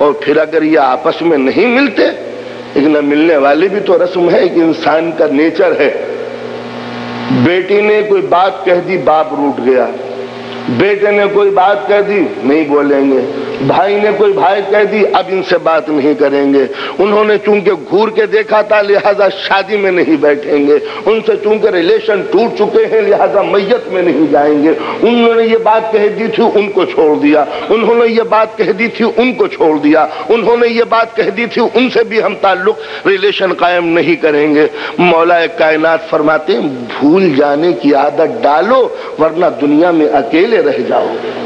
اور پھر اگر یہ آپس میں نہیں ملتے، ایک نہ ملنے والی بھی تو رسم ہے، ایک انسان کا نیچر ہے۔ بیٹی نے کوئی بات کہہ دی، باپ روٹ گیا، بیٹے نے کوئی بات کہہ دی، نہیں بولیں گے، بھائی نے کوئی بھائی کہہ دی، اب ان سے بات نہیں کریں گے، انہوں نے چونکہ گھور کے دیکھا تھا لہذا شادی میں نہیں بیٹھیں گے، ان سے چونکہ ریلیشن ٹوٹ چکے ہیں لہذا میت میں نہیں جائیں گے، انہوں نے یہ بات کہہ دی تھی ان کو چھوڑ دیا، انہوں نے یہ بات کہہ دی تھی ان کو چھوڑ دیا، انہوں نے یہ بات کہہ دی تھی ان سے بھی ہم تعلق ریلیشن قائم نہیں کریں گے۔ مولا کائنات فرماتے ہیں بھول جانے کی عادت ڈالو ورنہ دنیا میں اکیلے رہ جاؤ گے۔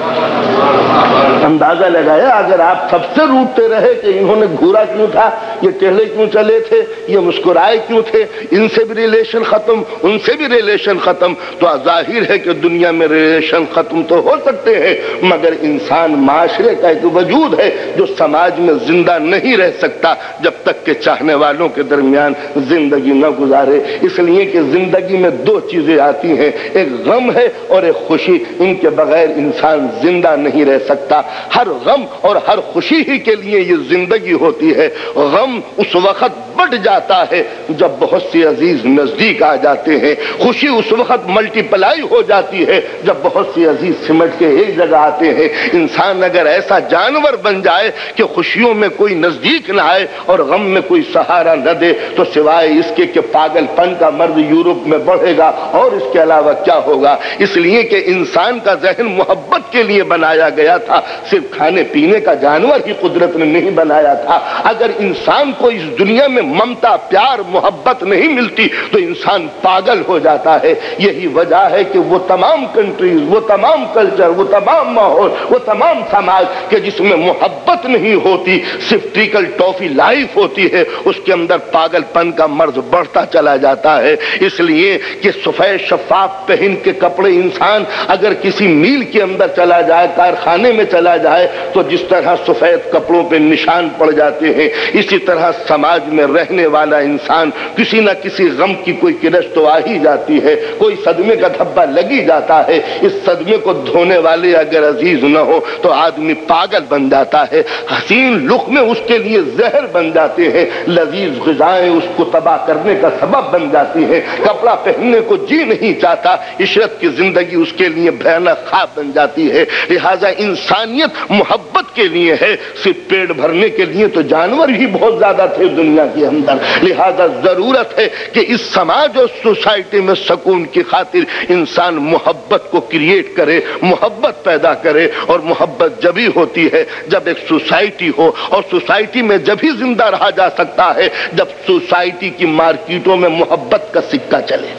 اندازہ لگایا اگر آپ سب سے روٹتے رہے کہ انہوں نے گھورا کیوں تھا، یہ ٹہلے کیوں چلے تھے، یہ مسکرائے کیوں تھے، ان سے بھی ریلیشن ختم، ان سے بھی ریلیشن ختم، تو ظاہر ہے کہ دنیا میں ریلیشن ختم تو ہو سکتے ہیں مگر انسان معاشرے کا ایک وجود ہے جو سماج میں زندہ نہیں رہ سکتا جب تک کہ چاہنے والوں کے درمیان زندگی نہ گزارے۔ اس لیے کہ زندگی میں دو چیزیں آتی ہیں، ایک غم ہے اور ایک خوشی، ان کے بغیر انسان زندہ نہیں رہ سکتا۔ ہر غم اور ہر خوشی ہی کے لیے یہ زندگی ہوتی ہے۔ غم اس وقت بڑھ جاتا ہے جب بہت سی عزیز نزدیک آ جاتے ہیں، خوشی اس وقت ملٹی پلائی ہو جاتی ہے جب بہت سی عزیز سمٹ کے ایک جگہ آتے ہیں۔ انسان اگر ایسا جانور بن جائے کہ خوشیوں میں کوئی نزدیک نہ آئے اور غم میں کوئی سہارا نہ دے تو سوائے اس کے کہ پاگل پن کا مرض یورپ میں بڑھے گا اور اس کے علاوہ کیا ہوگا۔ اس لیے کہ انسان کا ذہن محبت کے لیے بنایا گیا تھا، صرف کھانے پینے کا جانور ہی قدرت نے نہیں بنایا تھا۔ اگر انسان کو اس دنیا میں ممتا، پیار، محبت نہیں ملتی تو انسان پاگل ہو جاتا ہے۔ یہی وجہ ہے کہ وہ تمام کنٹریز، وہ تمام کلچر، وہ تمام ماحول، وہ تمام سماج کہ جس میں محبت نہیں ہوتی، صرف ٹریکل ٹافی لائف ہوتی ہے، اس کے اندر پاگل پن کا مرض بڑھتا چلا جاتا ہے۔ اس لیے کہ سفید شفاف پہن کے کپڑے انسان اگر کسی میل کے اندر چلا جائے، کارخانے میں چلا جائے تو جس طرح سفید کپڑوں پہ نشان پڑ جاتے ہیں، اسی طرح سماج میں رہنے والا انسان کسی نہ کسی غم کی کوئی کرش تو آ ہی جاتی ہے، کوئی صدمے کا دھبا لگی جاتا ہے۔ اس صدمے کو دھونے والے اگر عزیز نہ ہو تو آدمی پاگل بن جاتا ہے، حسین لقمے اس کے لیے زہر بن جاتے ہیں، لذیذ غذائیں اس کو تباہ کرنے کا سبب بن جاتی ہیں، کپڑا پہننے کو جی نہیں چاہتا، عشرت کی زندگی اس کے لیے بھیانک خواب بن جاتی ہے۔ لہذا انسانیت محبت کے لیے ہے، صرف پیٹ بھرنے کے لیے تو جانور ہی بہت زیادہ تھے دنیا کے اندر۔ لہذا ضرورت ہے کہ اس سماج اور سوسائٹی میں سکون کی خاطر انسان محبت کو کریٹ کرے، محبت پیدا کرے، اور محبت جبھی ہوتی ہے جب ایک سوسائٹی ہو، اور سوسائٹی میں جبھی زندہ رہا جا سکتا ہے جب سوسائٹی کی مارکیٹوں میں محبت کا سکہ چلے۔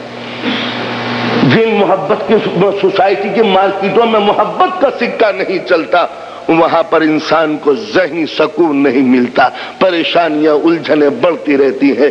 جن محبت کی سوسائٹی کی مارکیٹوں میں محبت کا سکہ نہیں چلتا وہاں پر انسان کو ذہنی سکون نہیں ملتا، پریشانیاں الجھنیں بڑھتی رہتی ہیں۔